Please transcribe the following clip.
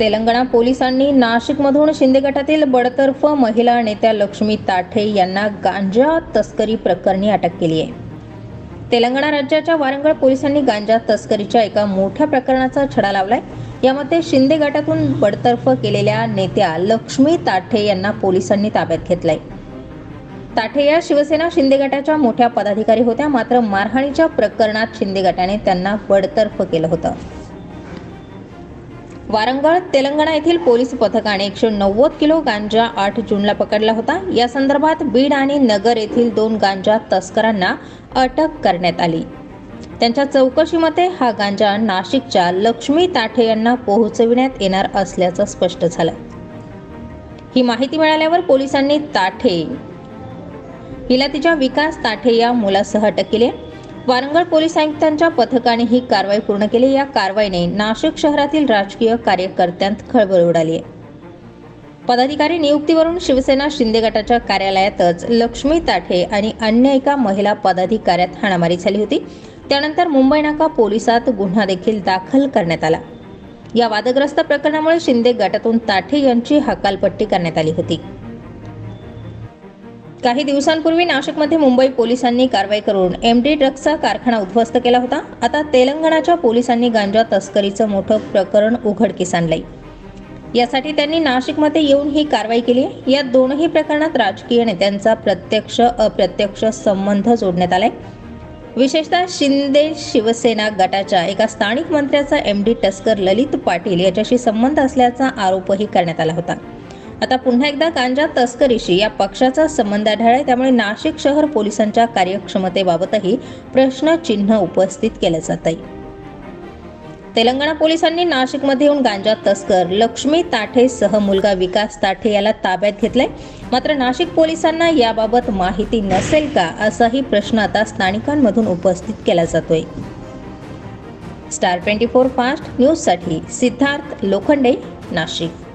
तेलंगणा पोलिसांनी नाशिकमधून शिंदे गटातील बडतर्फ महिला नेत्या लक्ष्मी ताठे यांना गांजा तस्करी प्रकरणी अटक केली आहे. तेलंगणा राज्याच्या वारंगळ पोलिसांनी गांजा तस्करीच्या एका मोठ्या प्रकरणाचा छडा लावलाय. यामध्ये शिंदे गटातून बडतर्फ केलेल्या नेत्या लक्ष्मी ताठे यांना पोलिसांनी ताब्यात घेतलंय. ताठे या शिवसेना शिंदे गटाच्या मोठ्या पदाधिकारी होत्या. मात्र मारहाणीच्या प्रकरणात शिंदे गटाने त्यांना बडतर्फ केलं होतं. वारंगळ तेलंगणा येथील पोलीस पथकाने 190 किलो गांजा 8 जूनला पकडला होता. या संदर्भात बीड आणि नगर येथील 2 गांजा तस्करांना अटक करण्यात आली. त्यांच्या चौकशीमध्ये हा गांजा नाशिकच्या लक्ष्मी ताठे यांना पोहोचविण्यात येणार असल्याचं स्पष्ट झालं. ही माहिती मिळाल्यावर पोलिसांनी ताठे हिला तिच्या विकास ताठे या मुलासह अटक केली. वारंगळ पोलीस आयुक्तांच्या पथकाने ही कारवाई पूर्ण केली. या कारवाईने नाशिक शहरातील राजकीय कार्यकर्त्यांत खळबळ उडाली आहे. पदाधिकारी नियुक्तीवरून शिवसेना शिंदे गटाच्या कार्यालयातच लक्ष्मी ताठे आणि अन्य एका महिला पदाधिकाऱ्यात हाणामारी झाली होती. त्यानंतर मुंबई नाका पोलिसात गुन्हा देखील दाखल करण्यात आला. या वादग्रस्त प्रकरणामुळे शिंदे गटातून ताठे यांची हकालपट्टी करण्यात आली होती. काही दिवसांपूर्वी नाशिकमध्ये मुंबई पोलिसांनी कारवाई करून MD ड्रग्सचा कारखाना उद्ध्वस्त केला होता. आता तेलंगणाच्या पोलिसांनी गांजा तस्करीचं मोठं प्रकरण उघडकीस आणलंय. यासाठी त्यांनी नाशिकमध्ये येऊन ही कारवाई केली. या दोनही प्रकरणात राजकीय नेत्यांचा प्रत्यक्ष अप्रत्यक्ष संबंध जोडण्यात आलाय. विशेषतः शिंदे शिवसेना गटाच्या एका स्थानिक मंत्र्याचा MD तस्कर ललित पाटील याच्याशी संबंध असल्याचा आरोपही करण्यात आला होता. आता पुन्हा एकदा गांजा तस्करीशी या पक्षाचा संबंध आढळलाय. त्यामुळे नाशिक शहर पोलिसांच्या कार्यक्षमतेबाबतही प्रश्नचिन्ह उपस्थित केलं जात आहे. तेलंगणा पोलिसांनी नाशिकमध्ये येऊन गांजा तस्कर लक्ष्मी ताठे सह मुलगा विकास ताठे याला ताब्यात घेतलाय. मात्र नाशिक पोलिसांना याबाबत माहिती नसेल का असाही प्रश्न आता स्थानिकांमधून उपस्थित केला जातोय. स्टार 24 फास्ट न्यूजसाठी सिद्धार्थ लोखंडे, नाशिक.